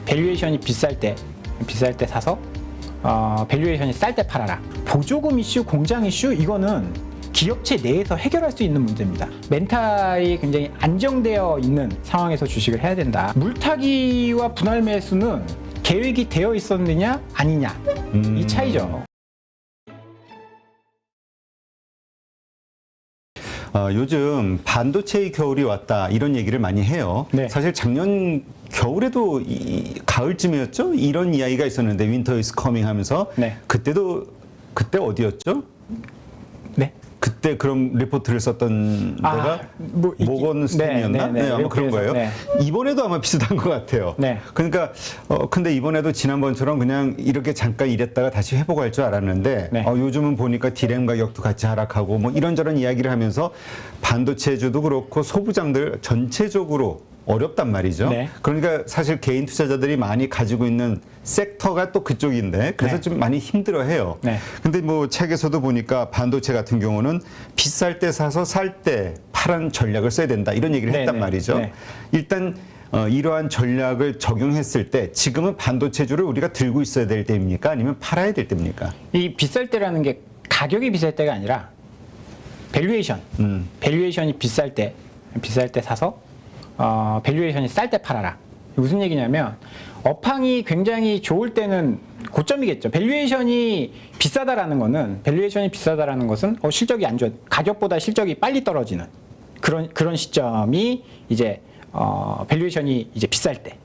밸류에이션이 비쌀 때 사서 밸류에이션이 쌀 때 팔아라. 보조금 이슈, 공장 이슈, 이거는 기업체 내에서 해결할 수 있는 문제입니다. 멘탈이 굉장히 안정되어 있는 상황에서 주식을 해야 된다. 물타기와 분할 매수는 계획이 되어 있었느냐 아니냐, 이 차이죠. 요즘 반도체의 겨울이 왔다 이런 얘기를 많이 해요. 네. 사실 작년 겨울에도 가을쯤이었죠? 이런 이야기가 있었는데 윈터 is coming 하면서 네. 그때 어디였죠? 네. 그때 그런 리포트를 썼던 데가 모건 스탠이었나? 네, 아마 그런 거예요. 네. 이번에도 아마 비슷한 것 같아요. 네. 그러니까 근데 이번에도 지난번처럼 그냥 이렇게 잠깐 이랬다가 다시 회복할 줄 알았는데 네. 요즘은 보니까 디램 가격도 같이 하락하고 뭐 이런저런 이야기를 하면서 반도체주도 그렇고 소부장들 전체적으로 어렵단 말이죠. 네. 그러니까 사실 개인 투자자들이 많이 가지고 있는 섹터가 또 그쪽인데 그래서 네. 좀 많이 힘들어해요. 네. 근데 뭐 책에서도 보니까 반도체 같은 경우는 비쌀 때 사서 살 때 파란 전략을 써야 된다 이런 얘기를 네, 했단 네. 말이죠. 네. 일단 이러한 전략을 적용했을 때 지금은 반도체주를 우리가 들고 있어야 될 때입니까? 아니면 팔아야 될 때입니까? 이 비쌀 때라는 게 가격이 비쌀 때가 아니라 밸류에이션이 비쌀 때 사서 밸류에이션이 쌀 때 팔아라. 무슨 얘기냐면 업황이 굉장히 좋을 때는 고점이겠죠. 밸류에이션이 비싸다라는 것은 실적이 안 좋아, 가격보다 실적이 빨리 떨어지는 그런 시점이 이제 밸류에이션이 이제 비쌀 때.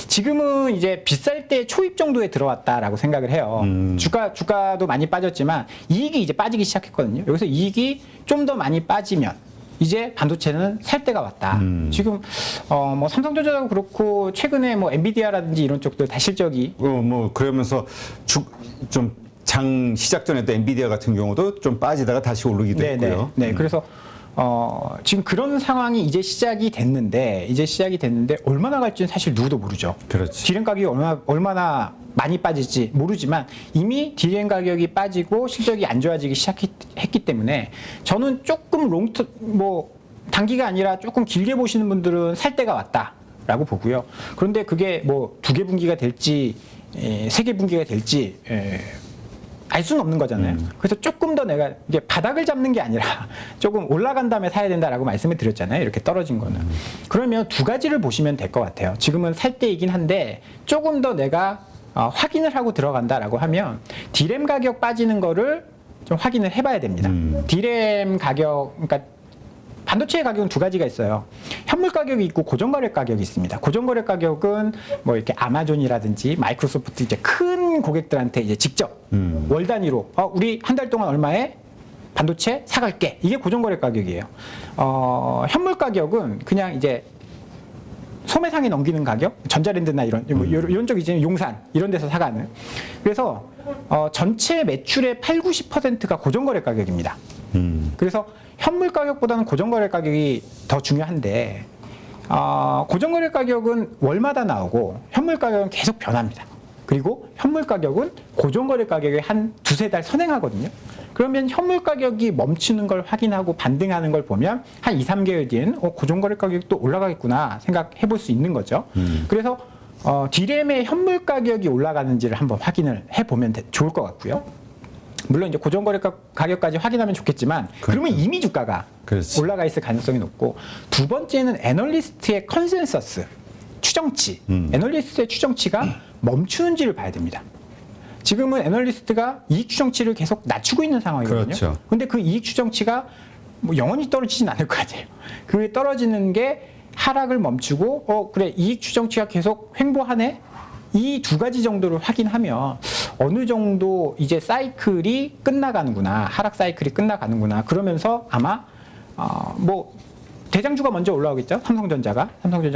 지금은 이제 비쌀 때 초입 정도에 들어왔다라고 생각을 해요. 주가도 많이 빠졌지만 이익이 이제 빠지기 시작했거든요. 여기서 이익이 좀 더 많이 빠지면 이제 반도체는 살 때가 왔다. 지금 뭐 삼성전자도 그렇고 최근에 뭐 엔비디아라든지 이런 쪽들 다 실적이 뭐 그러면서 좀 장 시작 전에도 엔비디아 같은 경우도 좀 빠지다가 다시 오르기도 했고요. 네, 그래서 지금 그런 상황이 이제 시작이 됐는데 얼마나 갈지는 사실 누구도 모르죠. 그렇지. 디램 가격이 얼마나 많이 빠질지 모르지만 이미 디램 가격이 빠지고 실적이 안 좋아지기 시작했기 때문에 저는 조금 단기가 아니라 조금 길게 보시는 분들은 살 때가 왔다라고 보고요. 그런데 그게 뭐 2개 분기가 될지 3개 분기가 될지 알 수는 없는 거잖아요. 그래서 조금 더 내가 이게 바닥을 잡는 게 아니라 조금 올라간 다음에 사야 된다라고 말씀을 드렸잖아요. 이렇게 떨어진 거는. 그러면 두 가지를 보시면 될 것 같아요. 지금은 살 때이긴 한데 조금 더 내가 확인을 하고 들어간다라고 하면 디램 가격 빠지는 거를 좀 확인을 해봐야 됩니다. 디램 가격, 그러니까 반도체의 가격은 두 가지가 있어요. 현물 가격이 있고 고정거래 가격이 있습니다. 고정거래 가격은 뭐 이렇게 아마존이라든지 마이크로소프트 이제 큰 고객들한테 이제 직접 월 단위로 우리 한 달 동안 얼마에 반도체 사갈게. 이게 고정거래 가격이에요. 현물 가격은 그냥 이제 소매상에 넘기는 가격, 전자랜드나 이런 쪽 이제 용산 이런 데서 사가는. 그래서 전체 매출의 80~90%가 고정거래 가격입니다. 그래서 현물 가격보다는 고정거래 가격이 더 중요한데 고정거래 가격은 월마다 나오고 현물 가격은 계속 변합니다. 그리고 현물 가격은 고정거래 가격에 한 2~3달 선행하거든요. 그러면 현물 가격이 멈추는 걸 확인하고 반등하는 걸 보면 한 2~3개월 뒤에는 고정거래 가격이 또 올라가겠구나 생각해 볼 수 있는 거죠. 그래서 디램의 현물 가격이 올라가는지를 한번 확인을 해보면 좋을 것 같고요. 물론 이제 고정거래 가격까지 확인하면 좋겠지만 그러면 이미 주가가 그렇지. 올라가 있을 가능성이 높고, 두 번째는 애널리스트의 컨센서스 추정치, 애널리스트의 추정치가 멈추는지를 봐야 됩니다. 지금은 애널리스트가 이익 추정치를 계속 낮추고 있는 상황이거든요. 그렇죠. 근데 그 이익 추정치가 뭐 영원히 떨어지진 않을 거 아니에요. 그게 떨어지는 게 하락을 멈추고 그래 이익 추정치가 계속 횡보하네. 이 두 가지 정도를 확인하면 어느 정도 이제 사이클이 끝나가는구나, 하락 사이클이 끝나가는구나. 그러면서 아마 뭐 대장주가 먼저 올라오겠죠. 삼성전자가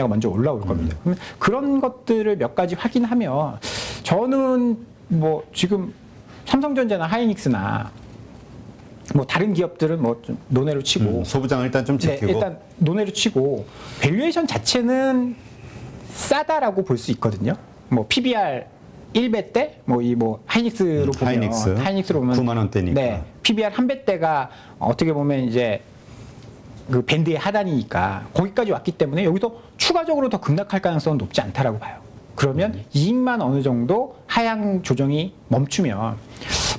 먼저 올라올 겁니다. 그런 것들을 몇 가지 확인하면 저는 뭐 지금 삼성전자나 하이닉스나 뭐 다른 기업들은 뭐 좀 논외로 치고 소부장 일단 좀 지키고 일단 논외로 치고 밸류에이션 자체는 싸다라고 볼 수 있거든요. 뭐 PBR 1배 때, 하이닉스로 보면, 하이닉스로 보면 9만 원대니까. 네, PBR 1배 대가 어떻게 보면 이제 그 밴드의 하단이니까 거기까지 왔기 때문에 여기서 추가적으로 더 급락할 가능성은 높지 않다라고 봐요. 그러면 이익만 어느 정도 하향 조정이 멈추면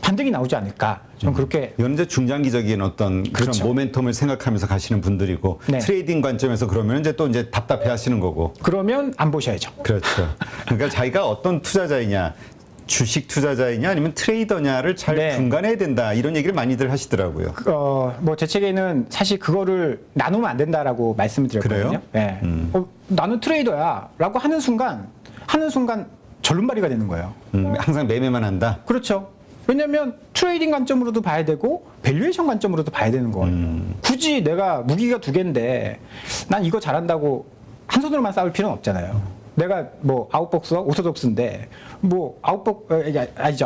반등이 나오지 않을까. 저는 그렇게. 이건 이제 중장기적인 어떤 그런 그렇죠. 모멘텀을 생각하면서 가시는 분들이고 네. 트레이딩 관점에서 그러면 이제 또 이제 답답해 하시는 거고. 그러면 안 보셔야죠. 그렇죠. 그러니까 자기가 어떤 투자자이냐, 주식 투자자이냐 아니면 트레이더냐를 잘 네. 분간해야 된다. 이런 얘기를 많이들 하시더라고요. 뭐 제 책에는 사실 그거를 나누면 안 된다라고 말씀을 드렸거든요. 그래요? 네. 나는 트레이더야라고 하는 순간 절름발이가 되는 거예요. 항상 매매만 한다. 그렇죠. 왜냐하면 트레이딩 관점으로도 봐야 되고 밸류에이션 관점으로도 봐야 되는 거예요. 굳이 내가 무기가 두 개인데 난 이거 잘한다고 한 손으로만 싸울 필요는 없잖아요. 내가 뭐 아웃복서 오소독스인데 뭐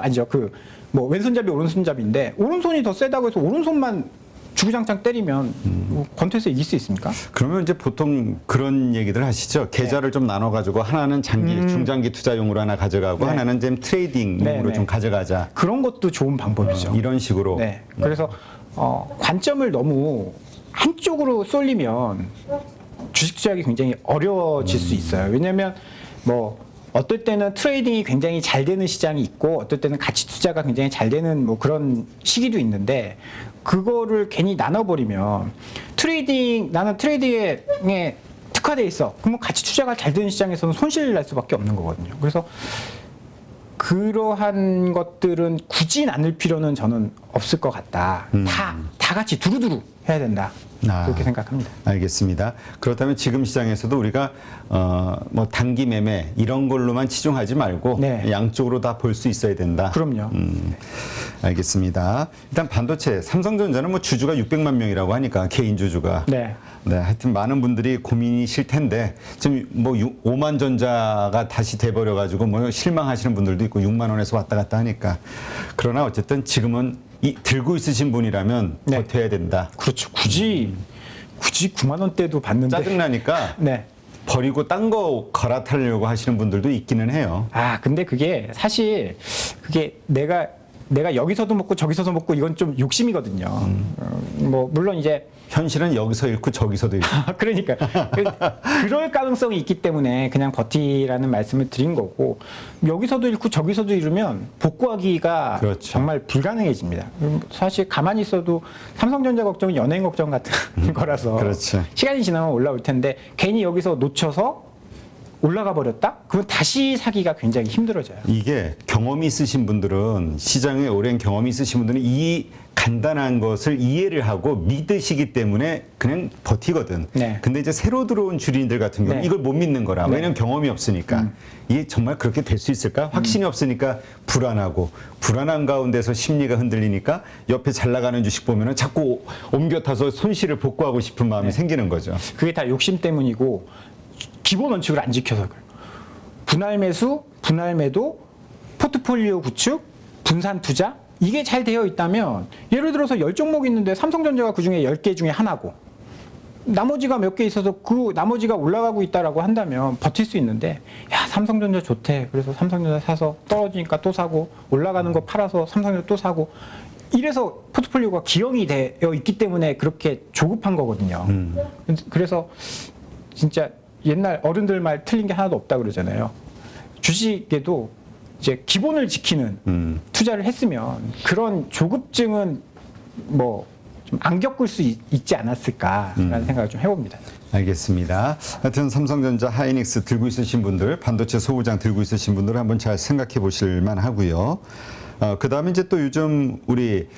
아니죠. 그 뭐 왼손잡이 오른손잡이인데 오른손이 더 세다고 해서 오른손만 주구장창 때리면 뭐 권투에서 이길 수 있습니까? 그러면 이제 보통 그런 얘기들 하시죠. 계좌를 좀 나눠가지고 하나는 중장기 투자용으로 하나 가져가고 네. 하나는 좀 트레이딩용으로 네, 네. 좀 가져가자. 그런 것도 좋은 방법이죠. 이런 식으로. 네. 그래서 관점을 너무 한쪽으로 쏠리면 주식 투자하기 굉장히 어려워질 수 있어요. 왜냐하면 뭐 어떨 때는 트레이딩이 굉장히 잘 되는 시장이 있고 어떨 때는 가치 투자가 굉장히 잘 되는 뭐 그런 시기도 있는데 그거를 괜히 나눠버리면 나는 트레이딩에 특화돼 있어. 그러면 가치 투자가 잘 되는 시장에서는 손실 날 수밖에 없는 거거든요. 그래서 그러한 것들은 굳이 나눌 필요는 저는 없을 것 같다. 다 같이 두루두루 해야 된다. 그렇게 생각합니다. 알겠습니다. 그렇다면 지금 시장에서도 우리가 뭐 단기 매매 이런 걸로만 치중하지 말고 네. 양쪽으로 다 볼 수 있어야 된다. 그럼요. 알겠습니다. 일단 반도체 삼성전자는 뭐 주주가 600만 명이라고 하니까 개인 주주가. 네. 네, 하여튼 많은 분들이 고민이실 텐데 지금 뭐 5만 전자가 다시 돼버려 가지고 뭐 실망하시는 분들도 있고 6만 원에서 왔다 갔다 하니까 그러나 어쨌든 지금은 들고 있으신 분이라면 네. 버텨야 된다. 그렇죠. 굳이 9만 원대도 받는데. 짜증나니까 네. 버리고 딴 거 갈아타려고 하시는 분들도 있기는 해요. 근데 그게 사실 내가 여기서도 먹고 저기서도 먹고 이건 좀 욕심이거든요. 뭐 물론 이제 현실은 여기서 잃고 저기서도 잃고. 그러니까 그럴 가능성이 있기 때문에 그냥 버티라는 말씀을 드린 거고 여기서도 잃고 저기서도 잃으면 복구하기가 그렇죠. 정말 불가능해집니다. 사실 가만히 있어도 삼성전자 걱정은 연예인 걱정 같은 거라서 그렇죠. 시간이 지나면 올라올 텐데 괜히 여기서 놓쳐서 올라가 버렸다? 그러면 다시 사기가 굉장히 힘들어져요. 이게 경험이 있으신 분들은 시장에 오랜 경험이 있으신 분들은 이 간단한 것을 이해를 하고 믿으시기 때문에 그냥 버티거든. 네. 근데 이제 새로 들어온 주린들 같은 경우는 네. 이걸 못 믿는 거라. 네. 왜냐면 경험이 없으니까. 이게 정말 그렇게 될 수 있을까? 확신이 없으니까 불안하고 불안한 가운데서 심리가 흔들리니까 옆에 잘 나가는 주식 보면은 자꾸 옮겨 타서 손실을 복구하고 싶은 마음이 생기는 거죠. 그게 다 욕심 때문이고 기본 원칙을 안 지켜서 그래요. 분할 매수, 분할 매도, 포트폴리오 구축, 분산 투자 이게 잘 되어 있다면 예를 들어서 10종목 있는데 삼성전자가 그중에 10개 중에 하나고 나머지가 몇 개 있어서 그 나머지가 올라가고 있다라고 한다면 버틸 수 있는데 야 삼성전자 좋대. 그래서 삼성전자 사서 떨어지니까 또 사고 올라가는 거 팔아서 삼성전자 또 사고 이래서 포트폴리오가 기형이 되어 있기 때문에 그렇게 조급한 거거든요. 그래서 진짜 옛날 어른들 말 틀린 게 하나도 없다 그러잖아요. 주식에도 이제 기본을 지키는 투자를 했으면 그런 조급증은 뭐 좀 안 겪을 수 있지 않았을까라는 생각을 좀 해봅니다. 알겠습니다. 하여튼 삼성전자, 하이닉스 들고 있으신 분들, 반도체 소부장 들고 있으신 분들 한번 잘 생각해 보실 만하고요. 그 다음에 이제 또 요즘 우리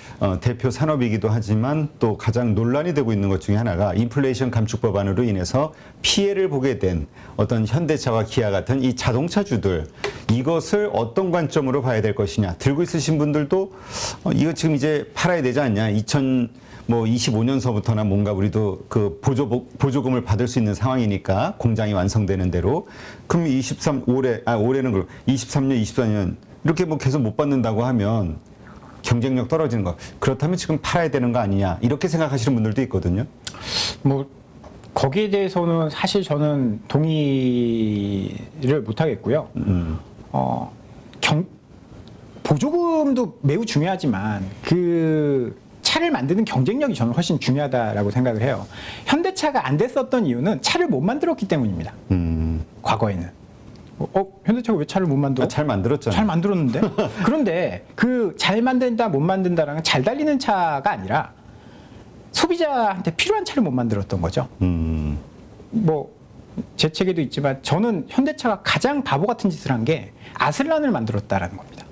대표 산업이기도 하지만 또 가장 논란이 되고 있는 것 중에 하나가 인플레이션 감축 법안으로 인해서 피해를 보게 된 어떤 현대차와 기아 같은 이 자동차주들 이것을 어떤 관점으로 봐야 될 것이냐. 들고 있으신 분들도 이거 지금 이제 팔아야 되지 않냐. 25년서부터나 뭔가 우리도 그 보조금을 받을 수 있는 상황이니까 공장이 완성되는 대로 그럼 올해는 그럼 23년, 24년 이렇게 뭐 계속 못 받는다고 하면 경쟁력 떨어지는 거. 그렇다면 지금 팔아야 되는 거 아니냐. 이렇게 생각하시는 분들도 있거든요. 뭐 거기에 대해서는 사실 저는 동의를 못 하겠고요. 보조금도 매우 중요하지만 그 차를 만드는 경쟁력이 저는 훨씬 중요하다라고 생각을 해요. 현대차가 안 됐었던 이유는 차를 못 만들었기 때문입니다. 과거에는. 현대차가 왜 차를 못 만들어? 잘 만들었잖아요. 잘 만들었는데. 그런데 그 잘 만든다 못 만든다라는 건 잘 달리는 차가 아니라 소비자한테 필요한 차를 못 만들었던 거죠. 뭐 제 책에도 있지만 저는 현대차가 가장 바보 같은 짓을 한 게 아슬란을 만들었다라는 겁니다.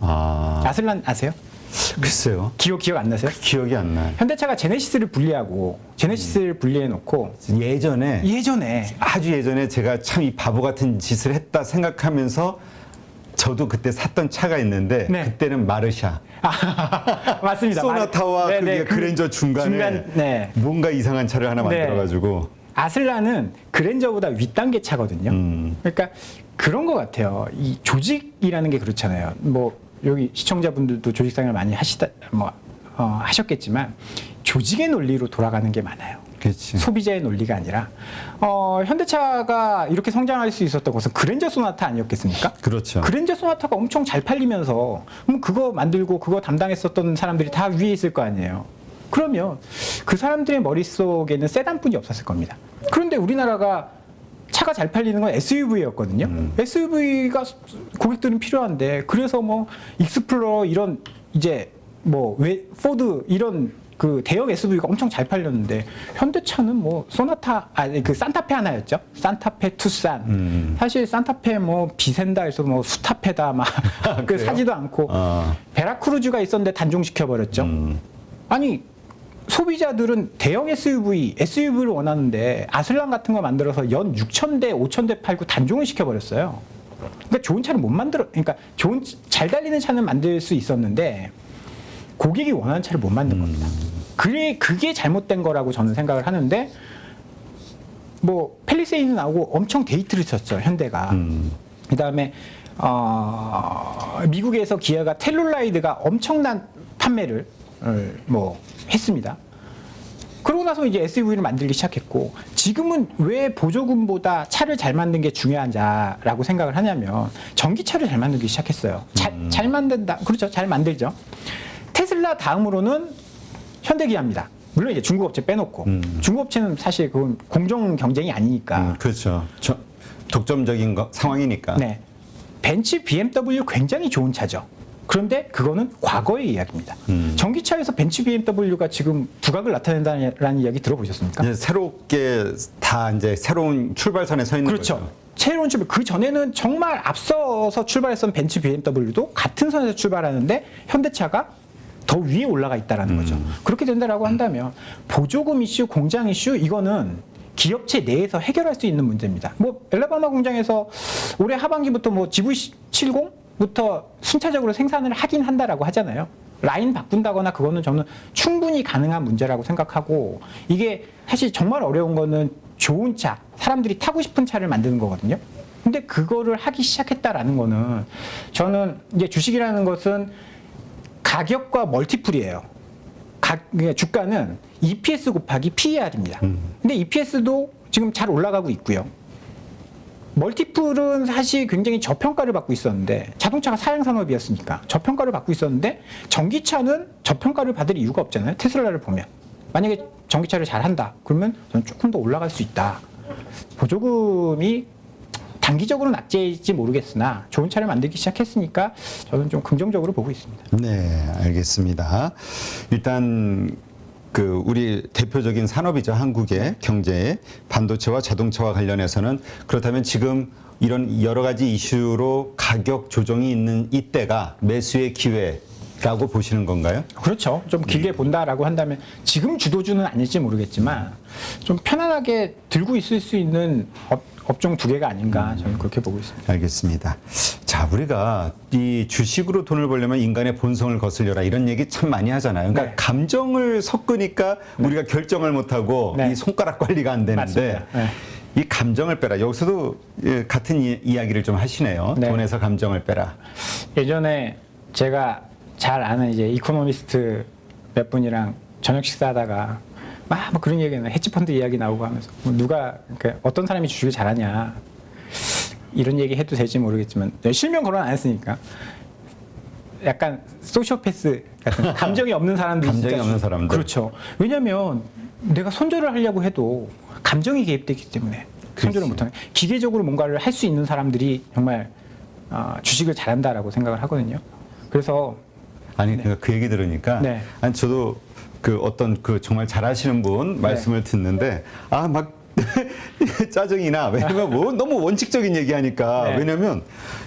아슬란 아세요? 글쎄요. 기억 안 나세요? 기억이 안 나요. 현대차가 제네시스를 분리해 놓고 예전에 아주 예전에 제가 참 이 바보 같은 짓을 했다 생각하면서 저도 그때 샀던 차가 있는데 네. 그때는 마르샤. 맞습니다. 소나타와 네네, 그게 그랜저 중간에 네. 뭔가 이상한 차를 하나 네. 만들어가지고. 아슬란은 그랜저보다 윗단계 차거든요. 그러니까 그런 것 같아요. 이 조직이라는 게 그렇잖아요. 뭐 여기 시청자분들도 조직 생활 많이 하셨겠지만 조직의 논리로 돌아가는 게 많아요. 그렇지. 소비자의 논리가 아니라 현대차가 이렇게 성장할 수 있었던 것은 그랜저 소나타 아니었겠습니까? 그렇죠. 그랜저 소나타가 엄청 잘 팔리면서 그거 만들고 그거 담당했었던 사람들이 다 위에 있을 거 아니에요. 그러면 그 사람들의 머릿속에는 세단뿐이 없었을 겁니다. 그런데 우리나라가 차가 잘 팔리는 건 SUV였거든요. SUV가 고객들은 필요한데 그래서 뭐 익스플로러 이런 이제 뭐 포드 이런 그 대형 SUV가 엄청 잘 팔렸는데 현대차는 뭐 소나타 그 산타페 하나였죠. 산타페 투싼. 사실 산타페 뭐 비센다 해서 뭐 수타페다 막 그 사지도 않고 베라크루즈가 있었는데 단종시켜 버렸죠. 아니 소비자들은 대형 SUV를 원하는데 아슬란 같은 거 만들어서 연 6,000대, 5,000대 팔고 단종을 시켜버렸어요. 그러니까 좋은 차를 못 그러니까 잘 달리는 차는 만들 수 있었는데 고객이 원하는 차를 못 만든 겁니다. 그게 잘못된 거라고 저는 생각을 하는데 뭐 팰리세이드 나오고 엄청 데이트를 쳤죠, 현대가. 그다음에 미국에서 기아가 텔룰라이드가 엄청난 판매를 뭐 했습니다. 그러고 나서 이제 SUV를 만들기 시작했고 지금은 왜 보조금보다 차를 잘 만든 게 중요하냐라고 생각을 하냐면 전기차를 잘 만들기 시작했어요. 잘 만든다. 그렇죠. 잘 만들죠. 테슬라 다음으로는 현대기아입니다. 물론 이제 중국 업체 빼놓고 중국 업체는 사실 그건 공정 경쟁이 아니니까. 그렇죠. 독점적인 상황이니까. 네. 벤츠, BMW 굉장히 좋은 차죠. 그런데 그거는 과거의 이야기입니다. 전기차에서 벤츠 BMW가 지금 두각을 나타낸다는 이야기 들어보셨습니까? 이제 새롭게 다 이제 새로운 출발선에 서 있는 그렇죠. 거죠. 새로운 출발. 그 전에는 정말 앞서서 출발했던 벤츠 BMW도 같은 선에서 출발하는데 현대차가 더 위에 올라가 있다라는 거죠. 그렇게 된다라고 한다면 보조금 이슈, 공장 이슈 이거는 기업체 내에서 해결할 수 있는 문제입니다. 뭐 엘라바마 공장에서 올해 하반기부터 뭐 GV70부터 순차적으로 생산을 하긴 한다라고 하잖아요. 라인 바꾼다거나 그거는 저는 충분히 가능한 문제라고 생각하고 이게 사실 정말 어려운 거는 좋은 차, 사람들이 타고 싶은 차를 만드는 거거든요. 근데 그거를 하기 시작했다라는 거는 저는 이제 주식이라는 것은 가격과 멀티플이에요. 주가는 EPS 곱하기 PER입니다. 근데 EPS도 지금 잘 올라가고 있고요. 멀티플은 사실 굉장히 저평가를 받고 있었는데 자동차가 사양 산업이었으니까 저평가를 받고 있었는데 전기차는 저평가를 받을 이유가 없잖아요. 테슬라를 보면 만약에 전기차를 잘한다 그러면 저는 조금 더 올라갈 수 있다. 보조금이 단기적으로는 악재일지 모르겠으나 좋은 차를 만들기 시작했으니까 저는 좀 긍정적으로 보고 있습니다. 네, 알겠습니다. 일단 그 우리 대표적인 산업이죠. 한국의 경제에 반도체와 자동차와 관련해서는 그렇다면 지금 이런 여러 가지 이슈로 가격 조정이 있는 이때가 매수의 기회라고 보시는 건가요? 그렇죠. 좀 길게 본다라고 한다면 지금 주도주는 아닐지 모르겠지만 좀 편안하게 들고 있을 수 있는 업종 두 개가 아닌가 저는 그렇게 보고 있습니다. 알겠습니다. 자, 우리가 이 주식으로 돈을 벌려면 인간의 본성을 거슬려라 이런 얘기 참 많이 하잖아요. 그러니까 네. 감정을 섞으니까 우리가 결정을 못하고 네. 이 손가락 관리가 안 되는데 맞습니다. 네. 이 감정을 빼라. 여기서도 같은 이야기를 좀 하시네요. 네. 돈에서 감정을 빼라. 예전에 제가 잘 아는 이제 이코노미스트 몇 분이랑 저녁 식사하다가 막 그런 얘기는 헤지펀드 이야기 나오고 하면서 누가 그러니까 어떤 사람이 주식을 잘하냐 이런 얘기 해도 될지 모르겠지만 실명 거론 안 했으니까 약간 소시오패스 같은 감정이 없는 사람들이 감정이 진짜 없는 사람들. 그렇죠. 왜냐하면 내가 손절을 하려고 해도 감정이 개입되기 때문에 손절을 못하는 기계적으로 뭔가를 할 수 있는 사람들이 정말 주식을 잘한다라고 생각을 하거든요. 그래서 아니 그 얘기 들으니까 네. 아니 저도 그 어떤 그 정말 잘하시는 분 말씀을 듣는데 막 짜증이 나. 왜냐면 뭐 너무 원칙적인 얘기하니까. 네. 왜냐면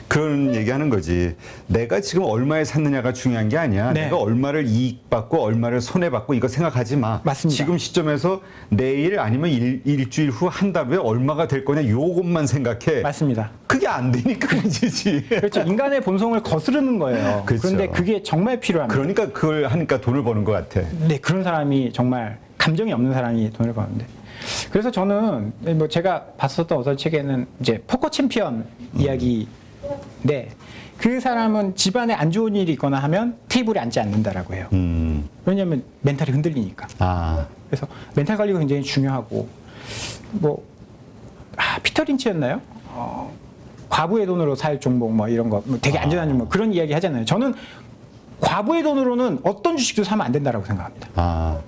그런 얘기하는 거지. 내가 지금 얼마에 샀느냐가 중요한 게 아니야. 네. 내가 얼마를 이익 받고 얼마를 손해 받고 이거 생각하지 마. 맞습니다. 지금 시점에서 내일 아니면 일주일 후 한 달 후에 얼마가 될 거냐 요것만 생각해. 맞습니다. 그게 안 되니까 문제지. 그렇죠. 인간의 본성을 거스르는 거예요. 그렇죠. 그런데 그게 정말 필요합니다. 그러니까 그걸 하니까 돈을 버는 것 같아. 네, 그런 사람이 정말 감정이 없는 사람이 돈을 버는데. 그래서 저는 뭐 제가 봤었던 어떤 책에는 이제 포커 챔피언 이야기인데 그 사람은 집안에 안 좋은 일이 있거나 하면 테이블에 앉지 않는다라고 해요. 왜냐하면 멘탈이 흔들리니까. 그래서 멘탈 관리가 굉장히 중요하고 뭐 피터 린치였나요? 과부의 돈으로 살 종목 뭐 이런 거 뭐 되게 안전한 종목 그런 이야기 하잖아요. 저는 과부의 돈으로는 어떤 주식도 사면 안 된다라고 생각합니다.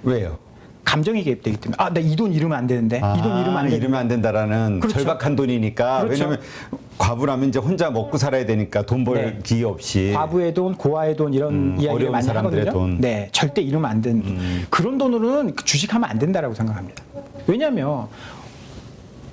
왜요? 감정이 개입되기 때문에 나 이 돈 잃으면 안 되는데 이 돈 잃으면 안 되는데 잃으면 안 된다라는 그렇죠. 절박한 돈이니까. 그렇죠. 왜냐하면 과부라면 이제 혼자 먹고 살아야 되니까 돈 벌 네. 기회 없이. 과부의 돈, 고아의 돈 이런 이야기를 어려운 많이 사람들의 하거든요. 돈. 네, 절대 잃으면 안 되는 그런 돈으로는 주식하면 안 된다라고 생각합니다. 왜냐하면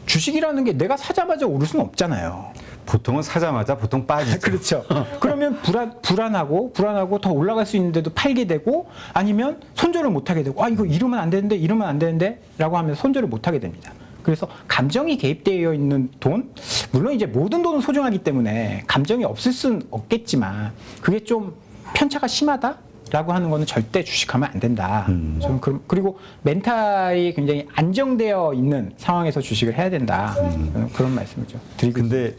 주식이라는 게 내가 사자마자 오를 수는 없잖아요. 보통은 사자마자 보통 빠지죠. 그렇죠. 그러면 불안하고 더 올라갈 수 있는데도 팔게 되고 아니면 손절을 못 하게 되고 이거 이러면 안 되는데 라고 하면 손절을 못 하게 됩니다. 그래서 감정이 개입되어 있는 돈, 물론 이제 모든 돈은 소중하기 때문에 감정이 없을 수는 없겠지만 그게 좀 편차가 심하다라고 하는 거는 절대 주식하면 안 된다. 저는 그리고 멘탈이 굉장히 안정되어 있는 상황에서 주식을 해야 된다. 저는 그런 말씀을 좀 드리고 근데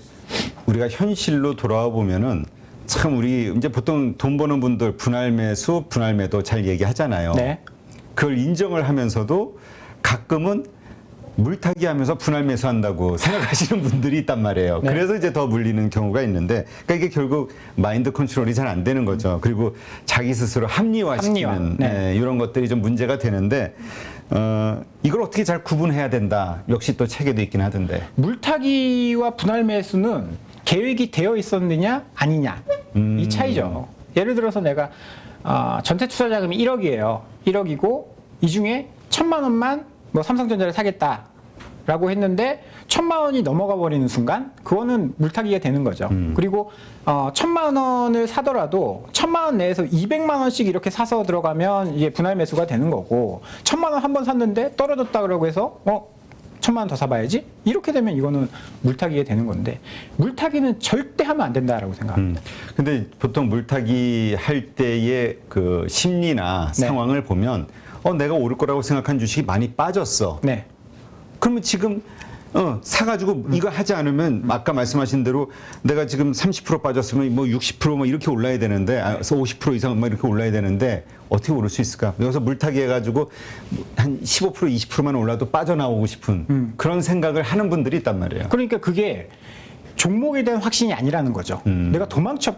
우리가 현실로 돌아와 보면은 참 우리 이제 보통 돈 버는 분들 분할 매수, 분할 매도 잘 얘기하잖아요. 네. 그걸 인정을 하면서도 가끔은 물타기 하면서 분할 매수한다고 생각하시는 분들이 있단 말이에요. 네. 그래서 이제 더 물리는 경우가 있는데, 그러니까 이게 결국 마인드 컨트롤이 잘 안 되는 거죠. 그리고 자기 스스로 합리화시키는 네. 이런 것들이 좀 문제가 되는데, 이걸 어떻게 잘 구분해야 된다. 역시 또 책에도 있긴 하던데. 물타기와 분할 매수는 계획이 되어 있었느냐 아니냐 이 차이죠. 예를 들어서 내가 전체 투자 자금이 1억이에요. 1억이고 이 중에 1,000만 원만 뭐 삼성전자를 사겠다라고 했는데 1,000만 원이 넘어가 버리는 순간 그거는 물타기가 되는 거죠. 그리고 1,000만 원을 사더라도 1,000만 원 내에서 200만 원씩 이렇게 사서 들어가면 이게 분할 매수가 되는 거고 1,000만 원 한 번 샀는데 떨어졌다 그러고 해서 1,000만 원 더 사봐야지 이렇게 되면 이거는 물타기가 되는 건데 물타기는 절대 하면 안 된다라고 생각합니다. 근데 보통 물타기 할 때의 그 심리나 네. 상황을 보면 내가 오를 거라고 생각한 주식이 많이 빠졌어. 네. 그러면 지금 사가지고 이거 하지 않으면 아까 말씀하신 대로 내가 지금 30% 빠졌으면 뭐 60% 뭐 이렇게 올라야 되는데 50% 이상 뭐 이렇게 올라야 되는데 어떻게 오를 수 있을까? 여기서 물타기 해가지고 한 15% 20%만 올라도 빠져나오고 싶은 그런 생각을 하는 분들이 있단 말이에요. 그러니까 그게 종목에 대한 확신이 아니라는 거죠. 내가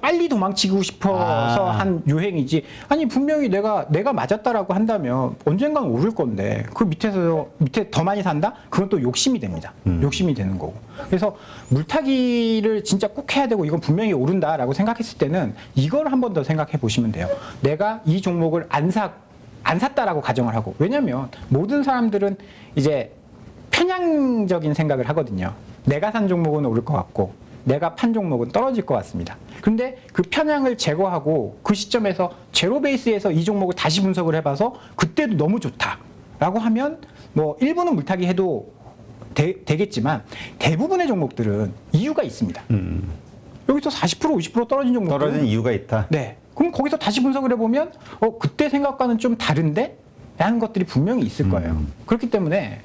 빨리 도망치고 싶어서 한 유행이지. 아니 분명히 내가 맞았다라고 한다면 언젠간 오를 건데 그 밑에 더 많이 산다? 그건 또 욕심이 됩니다. 욕심이 되는 거고. 그래서 물타기를 진짜 꼭 해야 되고 이건 분명히 오른다라고 생각했을 때는 이걸 한 번 더 생각해 보시면 돼요. 내가 이 종목을 안 샀다라고 가정을 하고. 왜냐면 모든 사람들은 이제 편향적인 생각을 하거든요. 내가 산 종목은 오를 것 같고 내가 판 종목은 떨어질 것 같습니다. 그런데 그 편향을 제거하고 그 시점에서 제로 베이스에서 이 종목을 다시 분석을 해봐서 그때도 너무 좋다라고 하면 뭐 일부는 물타기 해도 되겠지만 대부분의 종목들은 이유가 있습니다. 여기서 40% 50% 떨어진 종목들은 떨어진 이유가 있다. 네. 그럼 거기서 다시 분석을 해보면 그때 생각과는 좀 다른데? 라는 것들이 분명히 있을 거예요. 그렇기 때문에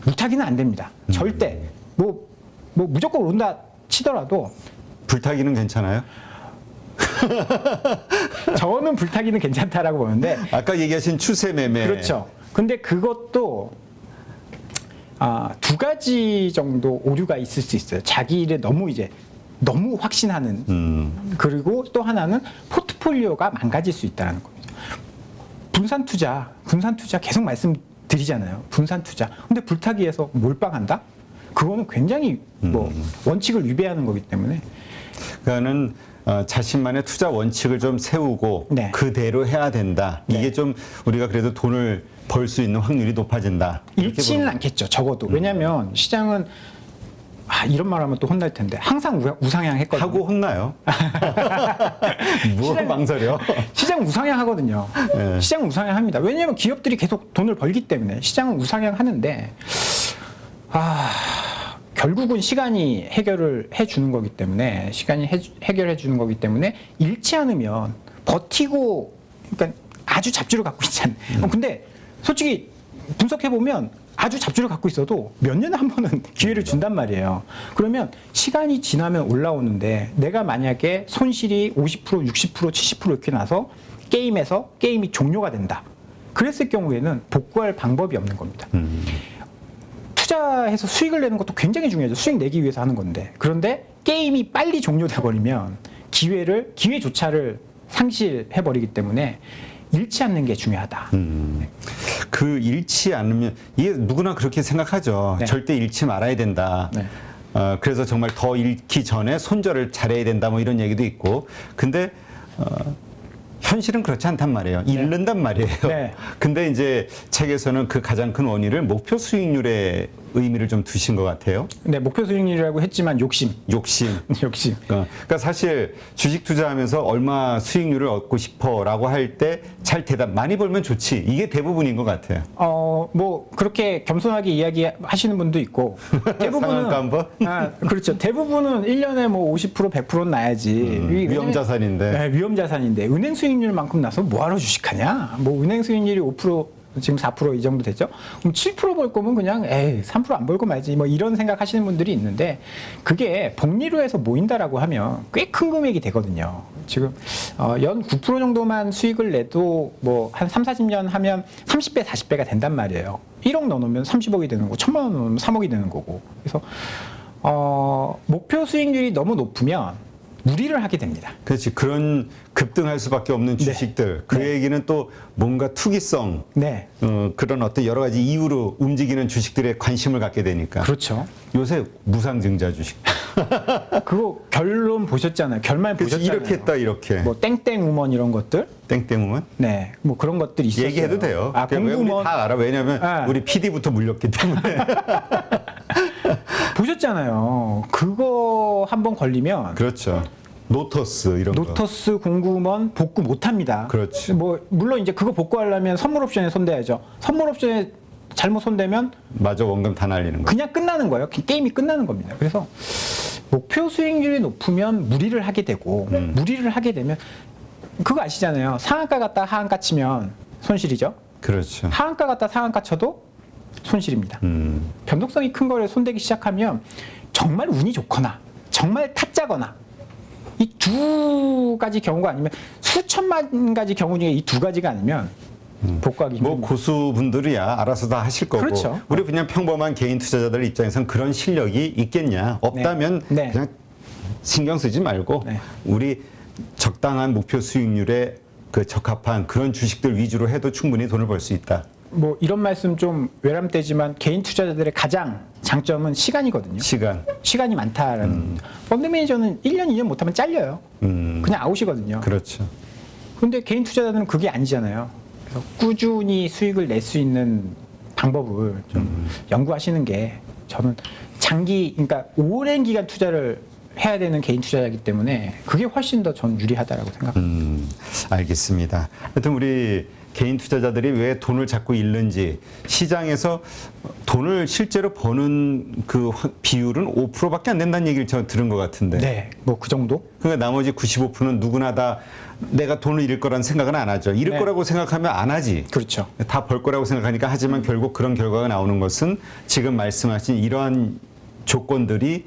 물타기는 안 됩니다. 절대. 뭐 무조건 오른다 치더라도 불타기는 괜찮아요? 저는 불타기는 괜찮다라고 보는데 아까 얘기하신 추세 매매. 그렇죠. 근데 그것도 두 가지 정도 오류가 있을 수 있어요. 자기 일에 너무 확신하는 그리고 또 하나는 포트폴리오가 망가질 수 있다는 겁니다. 분산 투자 계속 말씀드리잖아요. 분산 투자. 근데 불타기에서 몰빵한다? 그거는 굉장히 뭐 원칙을 위배하는 거기 때문에 그러니까는 자신만의 투자 원칙을 좀 세우고 네. 그대로 해야 된다. 네. 이게 좀 우리가 그래도 돈을 벌 수 있는 확률이 높아진다. 이렇게 잃지는 보는 않겠죠. 적어도. 왜냐하면 시장은 이런 말하면 또 혼날 텐데 항상 우상향 했거든요. 하고 혼나요. 뭐 망설여? 시장 우상향 하거든요. 네. 시장 우상향 합니다. 왜냐하면 기업들이 계속 돈을 벌기 때문에 시장은 우상향 하는데 결국은 시간이 해결을 해주는 거기 때문에 해결해 주는 거기 때문에 잃지 않으면 버티고 그러니까 아주 잡주를 갖고 있지 않아요. 근데 솔직히 분석해 보면 아주 잡주를 갖고 있어도 몇 년에 한 번은 기회를 준단 말이에요. 그러면 시간이 지나면 올라오는데 내가 만약에 손실이 50%, 60%, 70% 이렇게 나서 게임이 종료가 된다. 그랬을 경우에는 복구할 방법이 없는 겁니다. 투자해서 수익을 내는 것도 굉장히 중요하죠. 수익 내기 위해서 하는 건데. 그런데 게임이 빨리 종료돼 버리면 기회조차를 상실해 버리기 때문에 잃지 않는 게 중요하다. 그 잃지 않으면 이게 누구나 그렇게 생각하죠. 네. 절대 잃지 말아야 된다. 네. 그래서 정말 더 잃기 전에 손절을 잘해야 된다. 뭐 이런 얘기도 있고. 근데 현실은 그렇지 않단 말이에요. 잃는단 말이에요. 네. 근데 이제 책에서는 그 가장 큰 원인을 목표 수익률에 의미를 좀 두신 것 같아요. 네, 목표 수익률이라고 했지만 욕심. 그러니까 사실 주식 투자하면서 얼마 수익률을 얻고 싶어라고 할 때 잘 대답 많이 벌면 좋지. 이게 대부분인 것 같아요. 뭐 그렇게 겸손하게 이야기하시는 분도 있고 대부분은 상한가 한번? 그렇죠. 대부분은 1년에 뭐 50% 100%는 나야지. 위험 자산인데. 네, 위험 자산인데 은행 수익률만큼 나서 뭐하러 주식하냐? 뭐 은행 수익률이 5% 지금 4% 이 정도 됐죠? 그럼 7% 벌 거면 그냥 3% 안 벌고 말지 뭐 이런 생각 하시는 분들이 있는데 그게 복리로 해서 모인다라고 하면 꽤 큰 금액이 되거든요. 지금 연 9% 정도만 수익을 내도 뭐 한 3, 40년 하면 30배, 40배가 된단 말이에요. 1억 넣어놓으면 30억이 되는 거고 1,000만 원 넣으면 3억이 되는 거고. 그래서 목표 수익률이 너무 높으면 무리를 하게 됩니다. 그렇지. 그런 급등할 수밖에 없는 주식들. 그 얘기는 또 뭔가 투기성, 네. 그런 어떤 여러 가지 이유로 움직이는 주식들에 관심을 갖게 되니까. 그렇죠. 요새 무상증자 주식. 그거 결론 보셨잖아요. 결말 그렇지. 보셨잖아요. 이렇게 했다 이렇게. 뭐 땡땡 우먼 이런 것들. 땡땡우먼? 네. 뭐 그런 것들이 있었어요. 얘기해도 돼요. 그냥 왜 우리 공구먼 다 알아. 왜냐하면 네. 우리 PD부터 물렸기 때문에. 보셨잖아요. 그거 한번 걸리면 그렇죠. 노터스 이런 거. 노터스 공구먼 복구 못 합니다. 그렇지. 뭐 물론 이제 그거 복구하려면 선물 옵션에 손대야죠. 선물 옵션에 잘못 손대면 마저 원금 다 날리는 거. 그냥 끝나는 거예요. 게임이 끝나는 겁니다. 그래서 목표 수익률이 높으면 무리를 하게 되고 무리를 하게 되면 그거 아시잖아요. 상한가 갔다 하한가 치면 손실이죠. 그렇죠. 하한가 갔다 상한가 쳐도 손실입니다. 변동성이 큰 거를 손대기 시작하면 정말 운이 좋거나 정말 타짜거나 이 두 가지 경우가 아니면 수천만 가지 경우 중에 이 두 가지가 아니면 복구하기 뭐 힘듭니다. 고수분들이야 알아서 다 하실 거고. 그렇죠. 우리 그냥 평범한 개인 투자자들 입장에선 그런 실력이 있겠냐? 없다면 네. 그냥 신경 쓰지 말고 네. 우리 적당한 목표 수익률에 그 적합한 그런 주식들 위주로 해도 충분히 돈을 벌 수 있다. 뭐 이런 말씀 좀 외람되지만 개인 투자자들의 가장 장점은 시간이거든요. 시간이 많다라는. 펀드 매니저는 1년, 2년 못하면 잘려요. 그냥 아웃이거든요. 그렇죠. 그런데 개인 투자자들은 그게 아니잖아요. 그래서 꾸준히 수익을 낼 수 있는 방법을 좀 연구하시는 게 저는 그러니까 오랜 기간 투자를 해야 되는 개인 투자자이기 때문에 그게 훨씬 더 전 유리하다라고 생각합니다. 알겠습니다. 하여튼 우리 개인 투자자들이 왜 돈을 자꾸 잃는지 시장에서 돈을 실제로 버는 그 비율은 5%밖에 안 된다는 얘기를 저 들은 것 같은데. 네, 뭐 그 정도? 그러니까 나머지 95%는 누구나 다 내가 돈을 잃을 거라는 생각은 안 하죠. 잃을 네. 거라고 생각하면 안 하지. 그렇죠. 다 벌 거라고 생각하니까 하지만 결국 그런 결과가 나오는 것은 지금 말씀하신 이러한 조건들이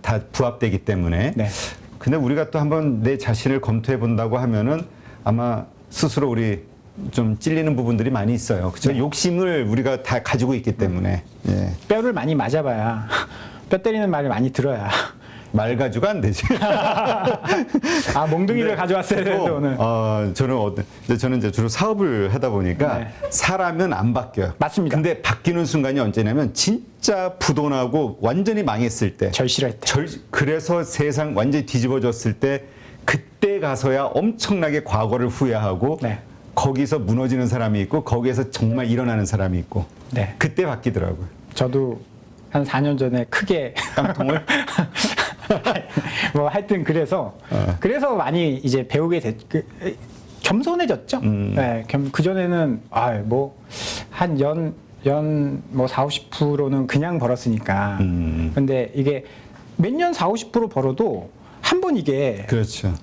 다 부합되기 때문에. 네. 근데 우리가 또 한번 내 자신을 검토해 본다고 하면은 아마 스스로 우리 좀 찔리는 부분들이 많이 있어요. 그렇죠? 욕심을 우리가 다 가지고 있기 때문에. 예. 뼈를 많이 맞아봐야 뼈 때리는 말을 많이 들어야 말가지고 안 되지. 아, 몽둥이를 가져왔어야 되는데 오늘. 저는 이제 주로 사업을 하다 보니까 네. 사람은 안 바뀌어요. 맞습니다. 근데 바뀌는 순간이 언제냐면 진짜 부도나고 완전히 망했을 때. 절실할 때. 그래서 세상 완전히 뒤집어졌을 때 그때 가서야 엄청나게 과거를 후회하고 네. 거기서 무너지는 사람이 있고 거기에서 정말 일어나는 사람이 있고 네. 그때 바뀌더라고요. 저도 한 4년 전에 크게 깡통을 뭐 하여튼 그래서 많이 이제 배우게 겸손해졌죠. 네, 그 전에는 한 연 뭐 40~50%는 그냥 벌었으니까. 근데 이게 몇 년 40~50% 벌어도 한 번 이게 그렇죠.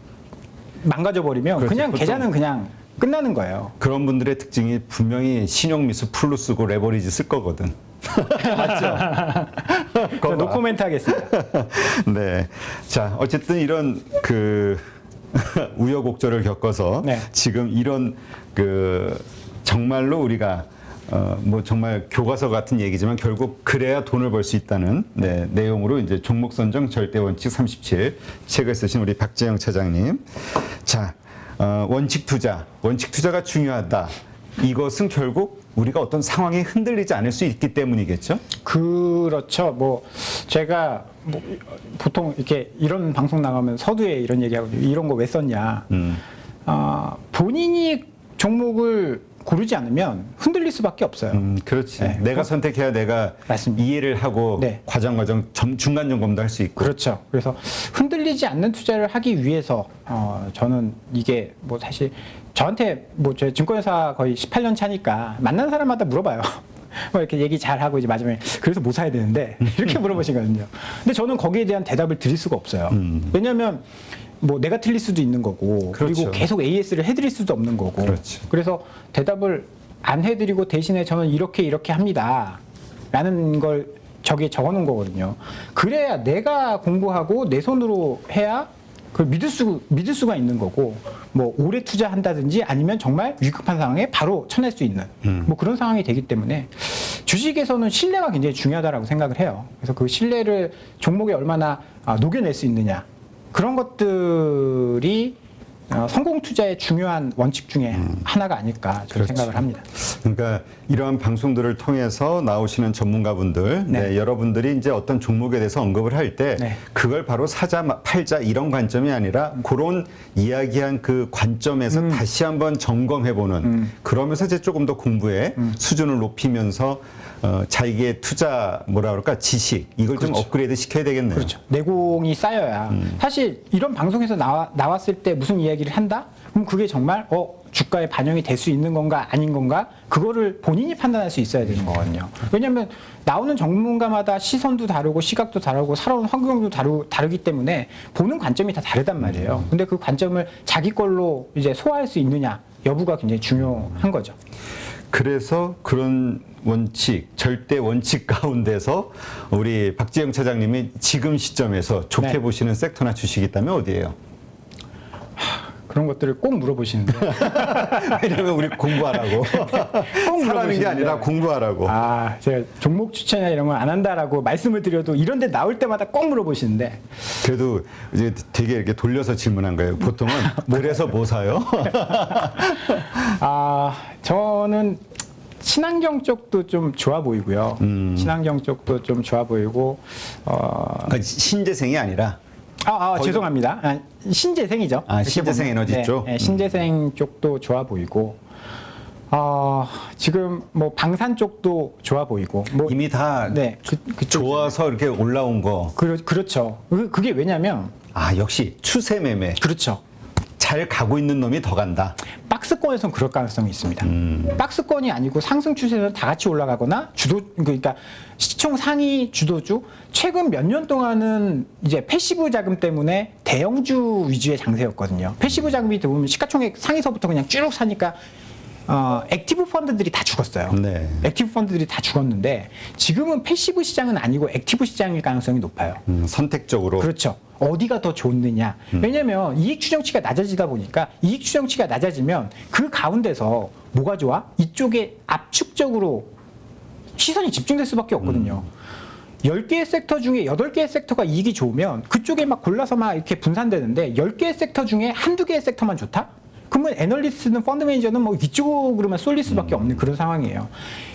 망가져 버리면 그렇죠. 그냥 보통 계좌는 그냥 끝나는 거예요. 그런 분들의 특징이 분명히 신용미수 풀로 쓰고 레버리지 쓸 거거든. 맞죠? 저 노코멘트 하겠습니다. 네. 자, 어쨌든 이런 우여곡절을 겪어서 네. 지금 이런 정말로 우리가 뭐 정말 교과서 같은 얘기지만 결국 그래야 돈을 벌 수 있다는 내용으로 이제 종목 선정 절대 원칙 37 책을 쓰신 우리 박재영 차장님. 자, 원칙 투자가 중요하다. 이것은 결국 우리가 어떤 상황에 흔들리지 않을 수 있기 때문이겠죠? 그렇죠. 뭐 제가 뭐 보통 이렇게 이런 방송 나가면 서두에 이런 얘기하고 이런 거 왜 썼냐. 본인이 종목을 고르지 않으면 흔들릴 수밖에 없어요. 그렇지. 네. 내가 선택해야 내가 맞습니다. 이해를 하고 네. 과정 중간 점검도 할 수 있고. 그렇죠. 그래서 흔들리지 않는 투자를 하기 위해서 저는 이게 뭐 사실 저한테 뭐 제 증권회사 거의 18년 차니까 만난 사람마다 물어봐요. 뭐 이렇게 얘기 잘 하고 이제 마지막에 그래서 뭐 사야 되는데 이렇게 물어보시거든요. 근데 저는 거기에 대한 대답을 드릴 수가 없어요. 왜냐하면 뭐 내가 틀릴 수도 있는 거고 그렇죠. 그리고 계속 AS를 해드릴 수도 없는 거고 그렇죠. 그래서 대답을 안 해드리고 대신에 저는 이렇게 합니다 라는 걸 저기에 적어놓은 거거든요. 그래야 내가 공부하고 내 손으로 해야 그걸 믿을 수가 있는 거고 뭐 오래 투자한다든지 아니면 정말 위급한 상황에 바로 쳐낼 수 있는 뭐 그런 상황이 되기 때문에 주식에서는 신뢰가 굉장히 중요하다고 생각을 해요. 그래서 그 신뢰를 종목에 얼마나 녹여낼 수 있느냐 그런 것들이 성공 투자의 중요한 원칙 중에 하나가 아닐까 저는 그렇죠. 생각을 합니다. 그러니까 이러한 방송들을 통해서 나오시는 전문가분들, 네. 여러분들이 이제 어떤 종목에 대해서 언급을 할 때 네. 그걸 바로 사자, 팔자 이런 관점이 아니라 그런 이야기한 그 관점에서 다시 한번 점검해보는 그러면서 이제 조금 더 공부의 수준을 높이면서 자기의 투자 뭐라 그럴까 지식 이걸 좀 그렇죠. 업그레이드 시켜야 되겠네요. 그렇죠. 내공이 쌓여야 사실 이런 방송에서 나왔을 때 무슨 이야기를 한다? 그럼 그게 정말 주가에 반영이 될 수 있는 건가 아닌 건가 그거를 본인이 판단할 수 있어야 되는 거거든요. 왜냐하면 나오는 전문가마다 시선도 다르고 시각도 다르고 살아온 환경도 다르기 때문에 보는 관점이 다 다르단 말이에요. 근데 그 관점을 자기 걸로 이제 소화할 수 있느냐 여부가 굉장히 중요한 거죠. 그래서 그런 원칙, 절대 원칙 가운데서 우리 박재영 차장님이 지금 시점에서 좋게 네. 보시는 섹터나 주식이 있다면 어디예요? 그런 것들을 꼭 물어보시는데 왜냐면 우리 공부하라고. 사라는 게 아니라 공부하라고. 제가 종목 추천이나 이런 걸 안 한다라고 말씀을 드려도 이런 데 나올 때마다 꼭 물어보시는데 그래도 이제 되게 이렇게 돌려서 질문한 거예요. 보통은 그래서 뭐 사요? 저는 친환경 쪽도 좀 좋아 보이고요. 친환경 쪽도 좀 좋아 보이고 그러니까 신재생이 아니라 죄송합니다. 신재생이죠. 이렇게 신재생 보면. 에너지 쪽? 네, 신재생 쪽도 좋아 보이고 지금 뭐 방산 쪽도 좋아 보이고 뭐 이미 다 그쪽 좋아서 이렇게 올라온 거. 그렇죠. 그게 왜냐면 역시 추세 매매. 그렇죠. 잘 가고 있는 놈이 더 간다. 박스권에선 그럴 가능성이 있습니다. 박스권이 아니고 상승 추세는 다 같이 올라가거나 그러니까 시총 상위 주도주 최근 몇 년 동안은 이제 패시브 자금 때문에 대형주 위주의 장세였거든요. 패시브 자금이 보면 시가총액 상위서부터 그냥 쭉 사니까 액티브 펀드들이 다 죽었어요. 네. 액티브 펀드들이 다 죽었는데 지금은 패시브 시장은 아니고 액티브 시장일 가능성이 높아요. 선택적으로. 그렇죠. 어디가 더 좋느냐. 왜냐하면 이익 추정치가 낮아지다 보니까 이익 추정치가 낮아지면 그 가운데서 뭐가 좋아? 이쪽에 압축적으로 시선이 집중될 수밖에 없거든요. 10개의 섹터 중에 8개의 섹터가 이익이 좋으면 그쪽에 막 골라서 막 이렇게 분산되는데 10개의 섹터 중에 한두 개의 섹터만 좋다? 그러면 애널리스트는 펀드 매니저는 뭐 이쪽으로만 쏠릴 수밖에 없는 그런 상황이에요.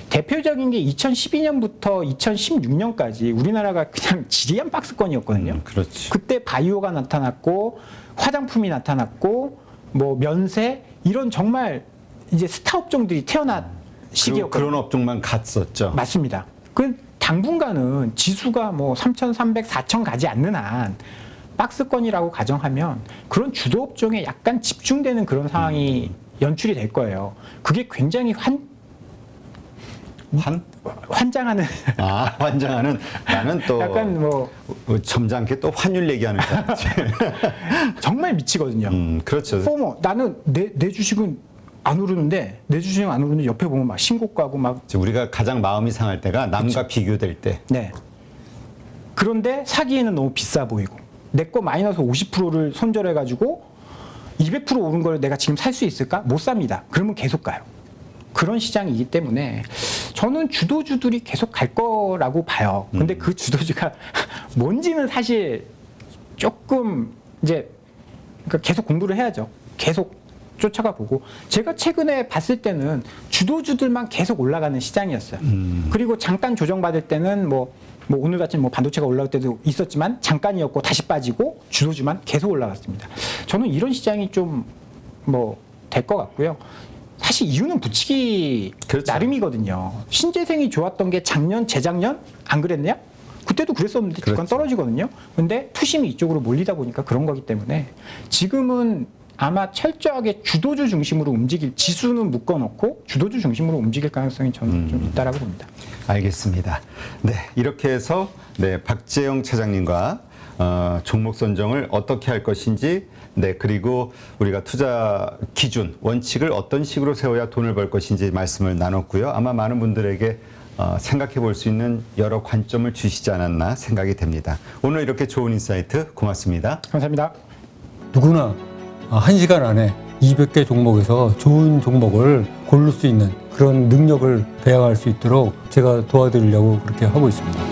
대표적인 게 2012년부터 2016년까지 우리나라가 그냥 지리한 박스권이었거든요. 그렇지. 그때 바이오가 나타났고 화장품이 나타났고 뭐 면세 이런 정말 이제 스타 업종들이 태어난 시기였거든요. 그런 업종만 갔었죠. 맞습니다. 그 당분간은 지수가 뭐 3,300, 4,000 가지 않는 한 박스권이라고 가정하면 그런 주도 업종에 약간 집중되는 그런 상황이 연출이 될 거예요. 그게 굉장히 환장하는 환장하는 나는 또 약간 뭐 점잖게 또 환율 얘기하는 거 같지. 정말 미치거든요. 그렇죠. 포모 나는 내 주식은 안 오르는데 내 주식은 안 오르는데 옆에 보면 막 신고가고 막 우리가 가장 마음이 상할 때가 남과 비교될 때. 네. 그런데 사기에는 너무 비싸 보이고 내 거 마이너스 50%를 손절해가지고 200% 오른 걸 내가 지금 살 수 있을까? 못 삽니다. 그러면 계속 가요. 그런 시장이기 때문에 저는 주도주들이 계속 갈 거라고 봐요. 근데 그 주도주가 뭔지는 사실 조금 이제 그러니까 계속 공부를 해야죠. 계속 쫓아가 보고 제가 최근에 봤을 때는 주도주들만 계속 올라가는 시장이었어요. 그리고 잠깐 조정받을 때는 뭐 오늘 같은 뭐 반도체가 올라올 때도 있었지만 잠깐이었고 다시 빠지고 주도주만 계속 올라갔습니다. 저는 이런 시장이 좀 뭐 될 것 같고요. 사실 이유는 붙이기 그렇죠. 나름이거든요. 신재생이 좋았던 게 작년, 재작년 안 그랬냐? 그때도 그랬었는데 주가 그렇죠. 떨어지거든요. 근데 투심이 이쪽으로 몰리다 보니까 그런 거기 때문에 지금은 아마 철저하게 주도주 중심으로 움직일 지수는 묶어놓고 주도주 중심으로 움직일 가능성이 저는 좀 있다라고 봅니다. 알겠습니다. 네, 이렇게 해서 박재영 차장님과 종목 선정을 어떻게 할 것인지, 그리고 우리가 투자 기준, 원칙을 어떤 식으로 세워야 돈을 벌 것인지 말씀을 나눴고요. 아마 많은 분들에게 생각해 볼 수 있는 여러 관점을 주시지 않았나 생각이 됩니다. 오늘 이렇게 좋은 인사이트 고맙습니다. 감사합니다. 누구나 1시간 안에 200개 종목에서 좋은 종목을 고를 수 있는 그런 능력을 배양할 수 있도록 제가 도와드리려고 그렇게 하고 있습니다.